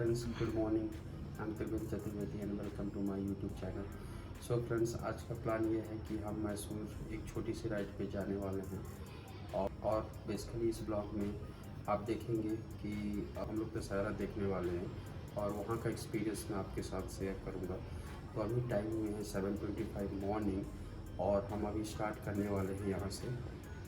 Friends, good morning. I am Trivendra Chaturvedi and welcome to my YouTube channel. So friends, आज का plan ये है कि हम मैसूर एक छोटी सी राइड पे जाने वाले हैं और बेसिकली इस ब्लॉग में आप देखेंगे कि हम लोग दशहरा देखने वाले हैं और वहाँ का एक्सपीरियंस मैं आपके साथ शेयर करूँगा। तो अभी टाइम हुए हैं 7:25 मॉर्निंग और हम अभी स्टार्ट करने वाले हैं यहाँ से।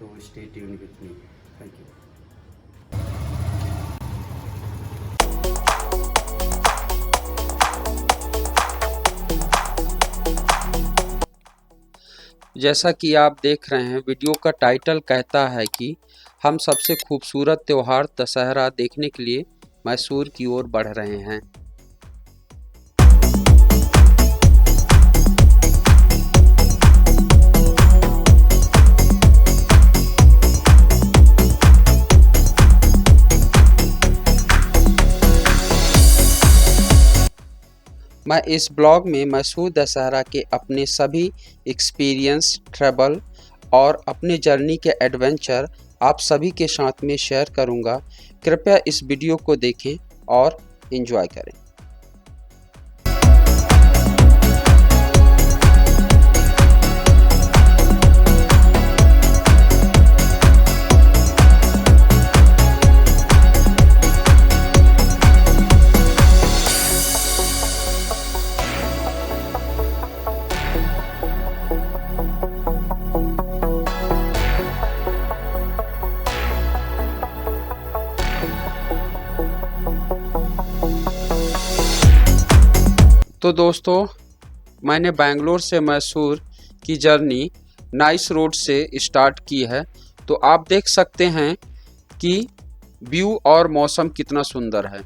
तो stay tune with me. Thank you. जैसा कि आप देख रहे हैं, वीडियो का टाइटल कहता है कि हम सबसे खूबसूरत त्यौहार दशहरा देखने के लिए मैसूर की ओर बढ़ रहे हैं। मैं इस ब्लॉग में मैसूर दशहरा के अपने सभी एक्सपीरियंस, ट्रैवल और अपने जर्नी के एडवेंचर आप सभी के साथ में शेयर करूंगा। कृपया इस वीडियो को देखें और एंजॉय करें। तो दोस्तों, मैंने बेंगलोर से मैसूर की जर्नी नाइस रोड से स्टार्ट की है। तो आप देख सकते हैं कि व्यू और मौसम कितना सुंदर है।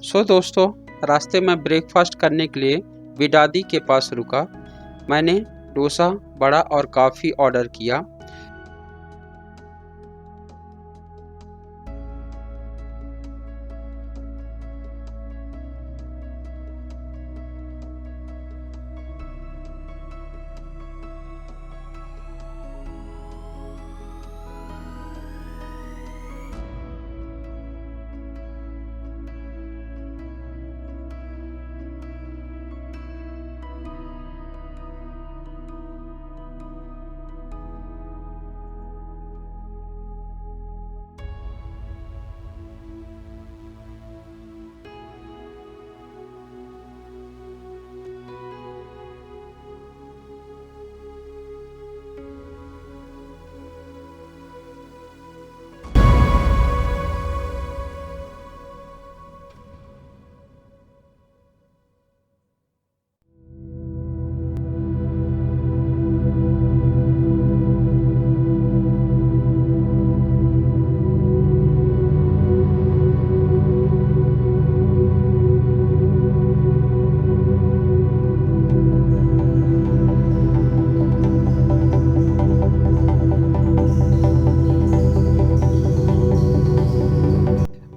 सो दोस्तों, रास्ते में ब्रेकफास्ट करने के लिए विडादी के पास रुका। मैंने डोसा, बड़ा और कॉफ़ी ऑर्डर किया।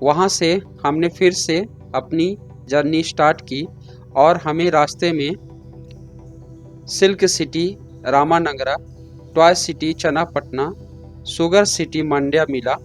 वहाँ से हमने फिर से अपनी जर्नी स्टार्ट की और हमें रास्ते में silk city Ramanagara, toy city Channapatna, sugar city Mandya मिला।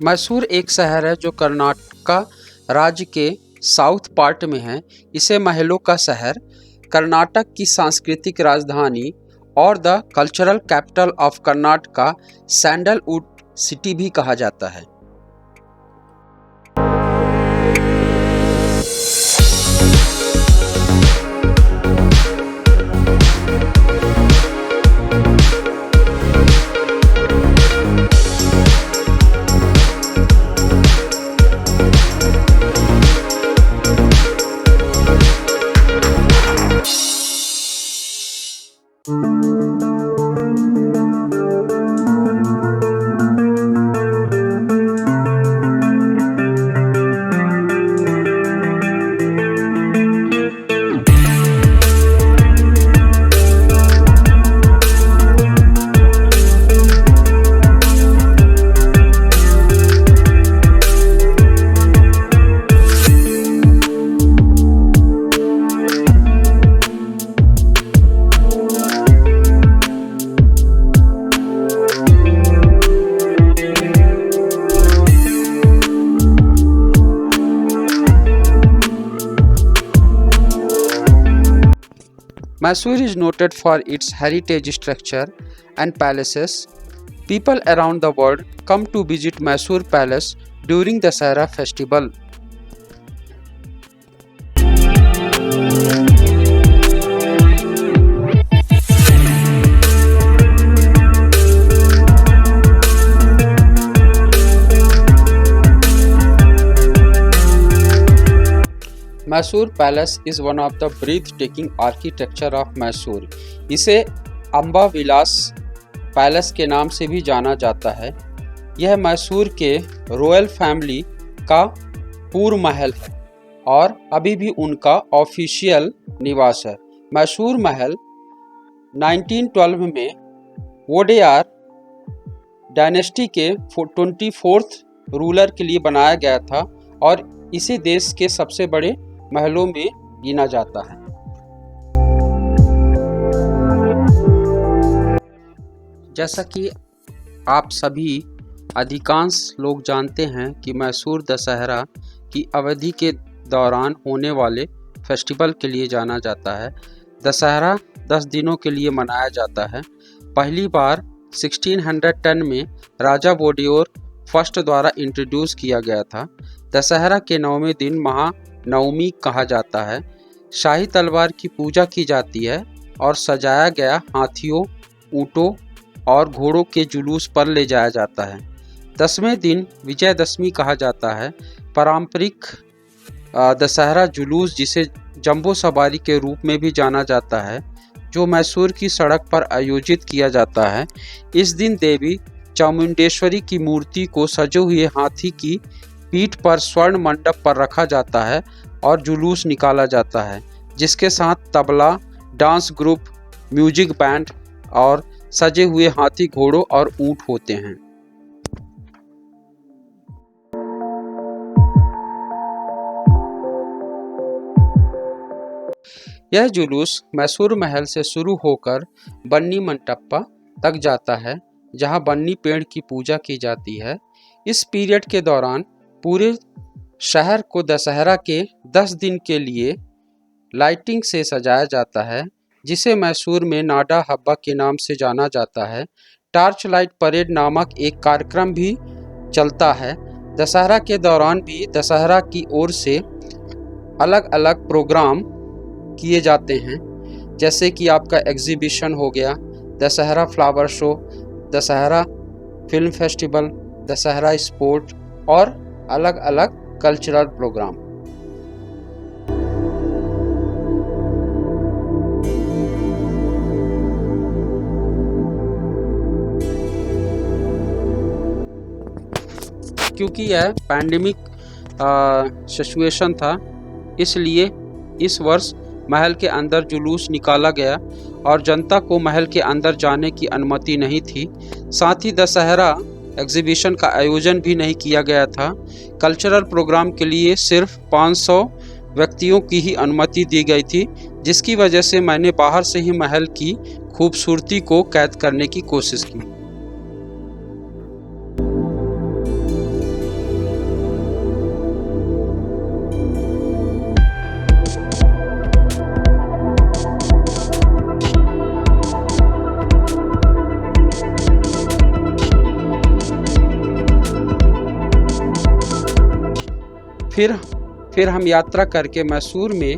मैसूर एक शहर है जो कर्नाटका राज्य के साउथ पार्ट में है। इसे महलों का शहर, कर्नाटक की सांस्कृतिक राजधानी और the cultural capital of Karnataka, sandalwood city भी कहा जाता है। Mysore is noted for its heritage structure and palaces. People around the world come to visit Mysore Palace during the Dasara festival. Mysore Palace is one of the breathtaking architecture of Mysore. इसे अम्बा विलास palace के नाम से भी जाना जाता है। यह मैसूर के रॉयल फैमिली का पूर्व महल है और अभी भी उनका ऑफिशियल निवास है। मैसूर महल 1912 में वोडेयार डायनेस्टी के 24th रूलर के लिए बनाया गया था और इसे देश के सबसे बड़े महलों में गिना जाता है। जैसा कि आप सभी अधिकांश लोग जानते हैं कि मैसूर दशहरा की अवधि के दौरान होने वाले फेस्टिवल के लिए जाना जाता है। दशहरा 10 दिनों के लिए मनाया जाता है। पहली बार 1610 में राजा वोडेयार फर्स्ट द्वारा इंट्रोड्यूस किया गया था। दशहरा के 9वें दिन महानवमी कहा जाता है। शाही तलवार की पूजा की जाती है और सजाया गया हाथियों, ऊँटों और घोड़ों के जुलूस पर ले जाया जाता है। 10वें दिन विजयदशमी कहा जाता है। पारंपरिक दशहरा जुलूस, जिसे जंबू सवारी के रूप में भी जाना जाता है, जो मैसूर की सड़क पर आयोजित किया जाता है। इस दिन देवी चामुंडेश्वरी की मूर्ति को सजे हुए हाथी की पीठ पर स्वर्ण मंडप पर रखा जाता है और जुलूस निकाला जाता है, जिसके साथ tabla, dance group, music band और सजे हुए हाथी, घोड़ों और ऊंट होते हैं। यह जुलूस मैसूर महल से शुरू होकर बन्नी मंटप्पा तक जाता है, जहां बन्नी पेड़ की पूजा की जाती है। इस पीरियड के दौरान पूरे शहर को दशहरा के 10 दिन के लिए लाइटिंग से सजाया जाता है, जिसे मैसूर में नाडा हब्बा के नाम से जाना जाता है। टार्च लाइट परेड नामक एक कार्यक्रम भी चलता है। दशहरा के दौरान भी दशहरा की ओर से अलग अलग प्रोग्राम किए जाते हैं, जैसे कि आपका एग्जीबिशन हो गया, Dussehra flower show, Dussehra film festival, Dussehra sport और अलग अलग कल्चरल प्रोग्राम। क्योंकि यह पैंडेमिक सिचुएशन था, इसलिए इस वर्ष महल के अंदर जुलूस निकाला गया और जनता को महल के अंदर जाने की अनुमति नहीं थी। साथ ही दशहरा एग्जीबिशन का आयोजन भी नहीं किया गया था। कल्चरल प्रोग्राम के लिए सिर्फ 500 व्यक्तियों की ही अनुमति दी गई थी, जिसकी वजह से मैंने बाहर से ही महल की खूबसूरती को कैद करने की कोशिश की। फिर हम यात्रा करके मैसूर में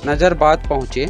नजरबाद पहुँचे।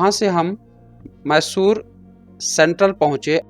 वहाँ से हम मैसूर सेंट्रल पहुँचे।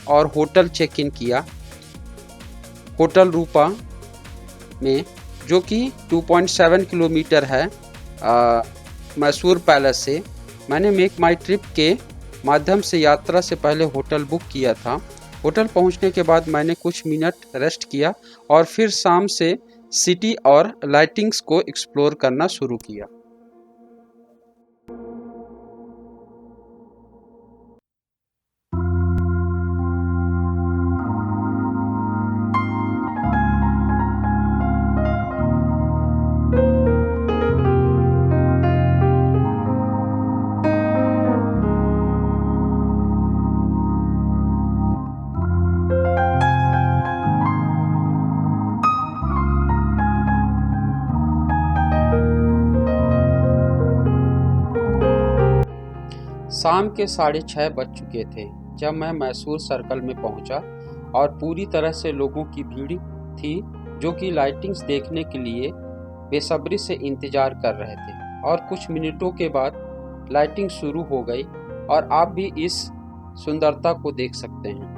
और होटल चेक इन किया, होटल रूपा में, जो कि 2.7 किलोमीटर है मैसूर पैलेस से। मैंने मेक माई ट्रिप के माध्यम से यात्रा से पहले होटल बुक किया था। होटल पहुंचने के बाद मैंने कुछ मिनट रेस्ट किया और फिर शाम से सिटी और लाइटिंग्स को एक्सप्लोर करना शुरू किया। शाम के 6:30 बज चुके थे जब मैं मैसूर सर्कल में पहुंचा और पूरी तरह से लोगों की भीड़ थी जो कि लाइटिंग्स देखने के लिए बेसब्री से इंतज़ार कर रहे थे। और कुछ मिनटों के बाद लाइटिंग शुरू हो गई और आप भी इस सुंदरता को देख सकते हैं।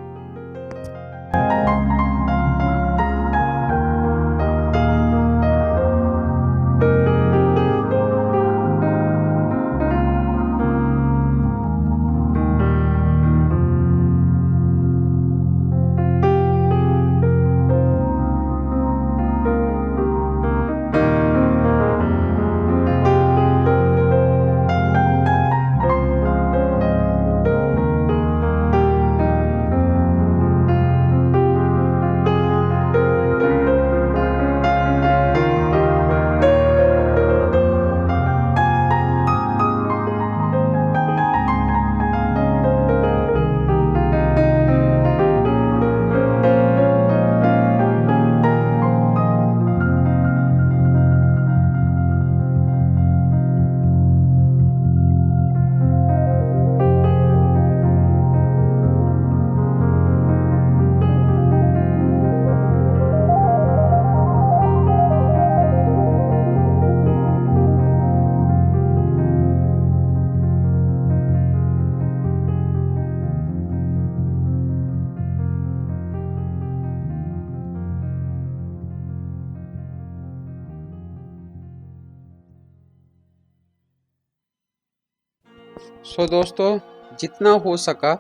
दोस्तों, जितना हो सका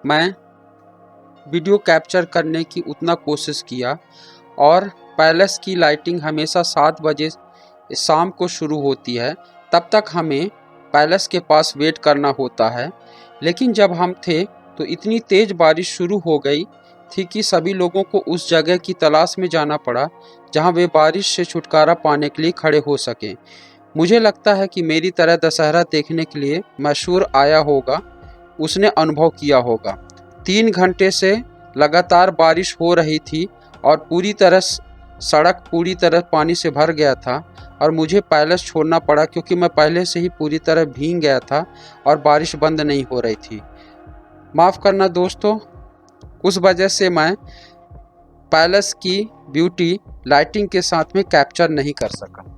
मैं वीडियो कैप्चर करने की उतना कोशिश किया। और पैलेस की लाइटिंग हमेशा 7 बजे शाम को शुरू होती है, तब तक हमें पैलेस के पास वेट करना होता है। लेकिन जब हम थे तो इतनी तेज़ बारिश शुरू हो गई थी कि सभी लोगों को उस जगह की तलाश में जाना पड़ा जहां वे बारिश से छुटकारा पाने के लिए खड़े हो सकें। मुझे लगता है कि मेरी तरह दशहरा देखने के लिए मैसूर आया होगा, उसने अनुभव किया होगा। 3 घंटे से लगातार बारिश हो रही थी और सड़क पूरी तरह पानी से भर गया था और मुझे पैलेस छोड़ना पड़ा क्योंकि मैं पहले से ही पूरी तरह भीग गया था और बारिश बंद नहीं हो रही थी। माफ़ करना दोस्तों, उस वजह से मैं पैलेस की ब्यूटी लाइटिंग के साथ में कैप्चर नहीं कर सका।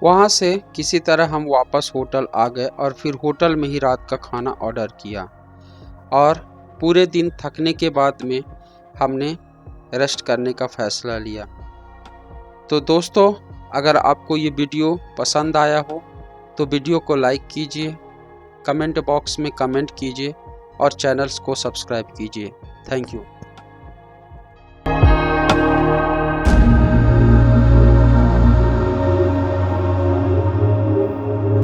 वहाँ से किसी तरह हम वापस होटल आ गए और फिर होटल में ही रात का खाना ऑर्डर किया और पूरे दिन थकने के बाद में हमने रेस्ट करने का फ़ैसला लिया। तो दोस्तों, अगर आपको ये वीडियो पसंद आया हो तो वीडियो को लाइक कीजिए, कमेंट बॉक्स में कमेंट कीजिए और चैनल्स को सब्सक्राइब कीजिए। Thank you.